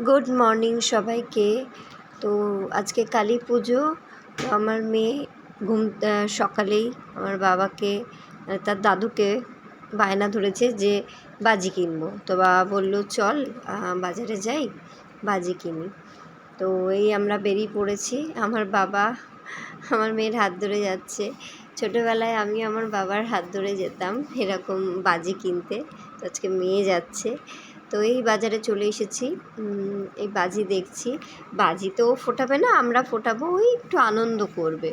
Good morning সবাইকে। তো আজকে কালী পুজো। তো আমার মেয়ে সকালেই আমার বাবাকে তার দাদুকে বায়না ধরেছে যে বাজি কিনবো। তো বাবা বললো চল বাজারে যাই, বাজি কিনি। তো এই আমরা বেরিয়ে পড়েছি। আমার বাবা আমার মেয়ের হাত ধরে যাচ্ছে। ছোটোবেলায় আমি আমার বাবার হাত ধরে যেতাম এরকম বাজি কিনতে। তো আজকে মেয়ে যাচ্ছে। তো এই বাজারে চলে এসেছি। এই বাজি দেখছি। বাজি তো ফোটাবে না, আমরা ফোটাবো, ওই একটু আনন্দ করবে,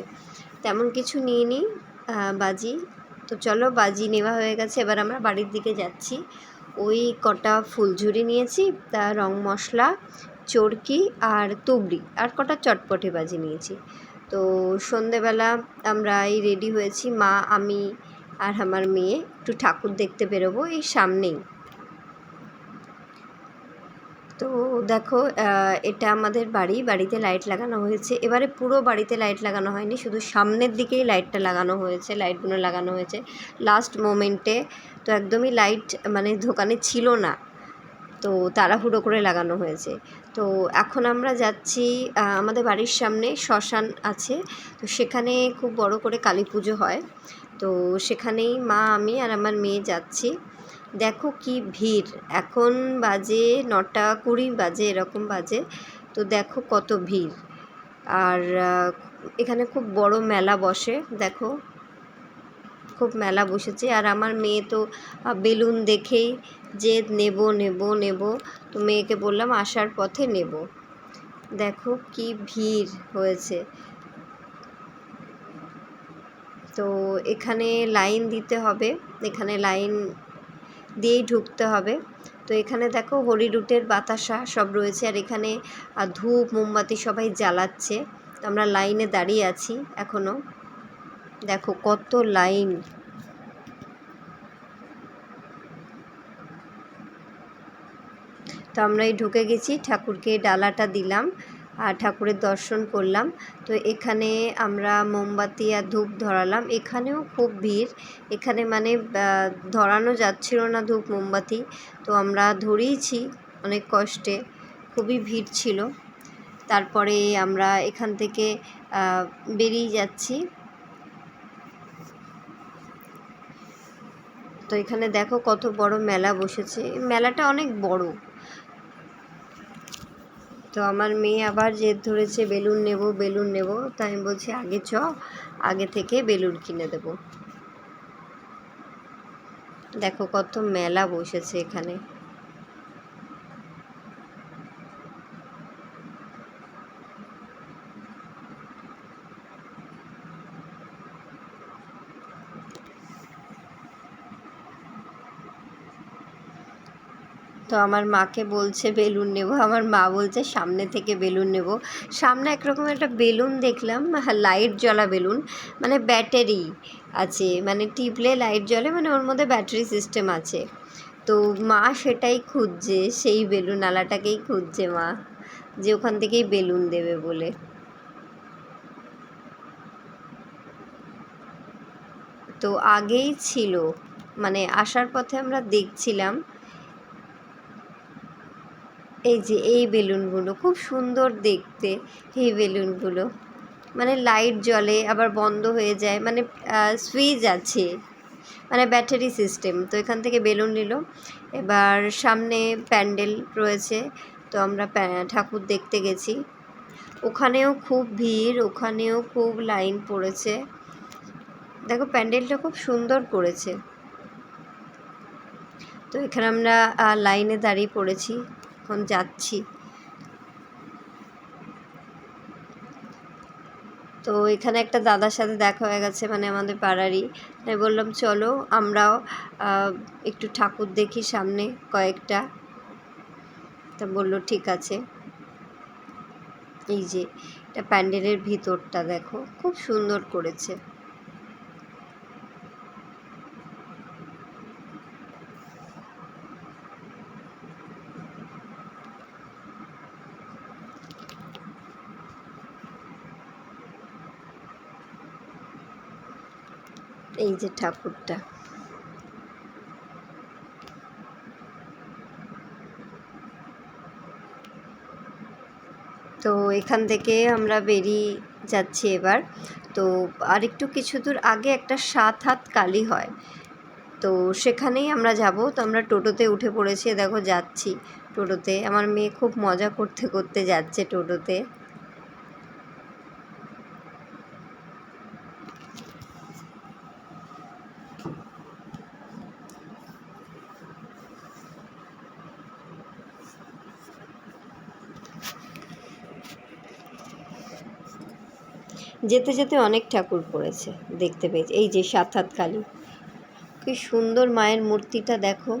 তেমন কিছু নিয়ে নিই বাজি। তো চলো, বাজি নেওয়া হয়ে গেছে, এবার আমরা বাড়ির দিকে যাচ্ছি। ওই কটা ফুলঝুরি নিয়েছি, তা রং মশলা, চরকি আর তুবড়ি, আর কটা চটপটে বাজি নিয়েছি। তো সন্ধেবেলা আমরা এই রেডি হয়েছি, মা, আমি আর আমার মেয়ে একটু ঠাকুর দেখতে বেরোবো এই সামনেই। তো দেখো, এটা আমাদের বাড়িতে লাইট লাগানো হয়েছে। এবারে পুরো বাড়িতে লাইট লাগানো হয়নি, শুধু সামনের দিকেই লাইটটা লাগানো হয়েছে, লাইটগুলো লাগানো হয়েছে লাস্ট মোমেন্টে। তো একদমই লাইট মানে দোকানে ছিল না, তো তাড়াহুড়ো করে লাগানো হয়েছে। তো এখন আমরা যাচ্ছি, আমাদের বাড়ির সামনে শ্মশান আছে, তো সেখানে খুব বড় করে কালী পুজো হয়। তো সেখানেই মা, আমি আর আমার মেয়ে যাচ্ছি। দেখো কি ভিড়, এখন বাজে 9:20 বাজে, এরকম বাজে। তো দেখো কত ভিড়। আর এখানে খুব বড় মেলা বসে, দেখো খুব মেলা বসেছে। আর আমার মেয়ে তো বেলুন দেখেই যে নেব নেব নেব, তো মেয়েকে বললাম আসার পথে নেব। দেখো কি ভিড় হয়েছে। তো এখানে লাইন দিতে হবে, এখানে লাইন দিয়েই ঢুকতে হবে। তো এখানে দেখো হরিরুটের বাতাসা সব রয়েছে, আর এখানে ধূপ মোমবাতি সবাই জ্বালাচ্ছে। তো আমরা লাইনে দাঁড়িয়ে আছি এখনও, দেখো কত লাইন। তো আমরাই ঢুকে গেছি, ঠাকুরকে ডালাটা দিলাম আর ঠাকুরের দর্শন করলাম। তো এখানে আমরা মোমবাতি আর ধূপ ধরালাম। এখানেও খুব ভিড়, এখানে মানে ধরানো যাচ্ছিল না ধূপ মোমবাতি, তো আমরা ধরিয়েছি অনেক কষ্টে, খুবই ভিড় ছিল। তারপরে আমরা এখান থেকে বেরিয়ে যাচ্ছি। তো এখানে দেখো কত বড় মেলা বসেছে, মেলাটা অনেক বড়। তো আমার মেয়ে আবার জেদ ধরেছে বেলুন নেব বেলুন নেব, তাই আমি বলছি আগে আগে থেকে বেলুন কিনে দেব। দেখো কত মেলা বসেছে এখানে। তো আমার মাকে বলছে বেলুন নেব, আমার মা বলছে সামনে থেকে বেলুন নেব। সামনে একরকম একটা বেলুন দেখলাম, লাইট জ্বলা বেলুন, মানে ব্যাটারি আছে, মানে টিপলে লাইট জ্বলে, মানে ওর মধ্যে ব্যাটারি সিস্টেম আছে। তো মা সেটাই খুঁজছে, সেই বেলুন আলাটাকেই খুঁজছে মা, যে ওখান থেকেই বেলুন দেবে বলে। তো আগেই ছিল, মানে আসার পথে আমরা দেখছিলাম। এই যে এই বেলুনগুলো খুব সুন্দর দেখতে, এই বেলুনগুলো মানে লাইট জ্বলে আবার বন্ধ হয়ে যায়, মানে সুইচ আছে, মানে ব্যাটারি সিস্টেম। তো এখান থেকে বেলুন নিল। এবার সামনে প্যান্ডেল রয়েছে, তো আমরা ঠাকুর দেখতে গেছি। ওখানেও খুব ভিড়, ওখানেও খুব লাইন পড়েছে। দেখো প্যান্ডেলটা খুব সুন্দর করেছে। তো এখানে আমরা লাইনে দাঁড়িয়ে পড়েছি, এখন যাচ্ছি। তো এখানে একটা দাদার সাথে দেখা হয়ে গেছে, মানে আমাদের পাড়ারই। তাই বললাম চলো আমরাও একটু ঠাকুর দেখি সামনে কয়েকটা। তা বললো ঠিক আছে। এই যে এটা প্যান্ডেলের ভিতরটা দেখো খুব সুন্দর করেছে। এই যে ঠাকুরটা, তো এখান থেকে আমরা বেরিয়ে যাচ্ছি এবার। তো আর একটু কিছু দূর আগে একটা 7 হাত কালী হয়, তো সেখানেই আমরা যাব। তো আমরা টোটোতে উঠে পড়েছি, দেখো যাচ্ছি টোটোতে। আমার মেয়ে খুব মজা করতে করতে যাচ্ছে টোটোতে। যেতে যেতে অনেক ঠাকুর পড়েছে, দেখতে পেয়েছি। এই যে 7 হাত কালী, কি সুন্দর মায়ের মূর্তিটা দেখো,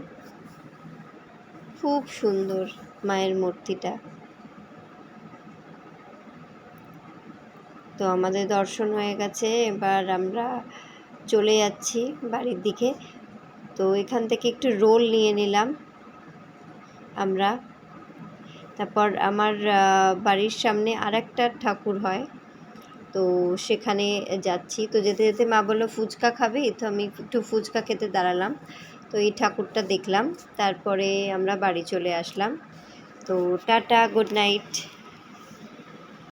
খুব সুন্দর মায়ের মূর্তিটা। তো আমাদের দর্শন হয়ে গেছে, এবার আমরা চলে যাচ্ছি বাড়ির দিকে। তো এখান থেকে একটু রোল নিয়ে নিলাম আমরা। তারপর আমার বাড়ির সামনে আর একটা ঠাকুর হয়, তো সেখানে যাচ্ছি। তো যেতে যেতে মা বললো ফুচকা খাবে, তো আমি একটু ফুচকা খেতে দাঁড়ালাম। তো এই ঠাকুরটা দেখলাম, তারপরে আমরা বাড়ি চলে আসলাম। তো টাটা, গুড নাইট।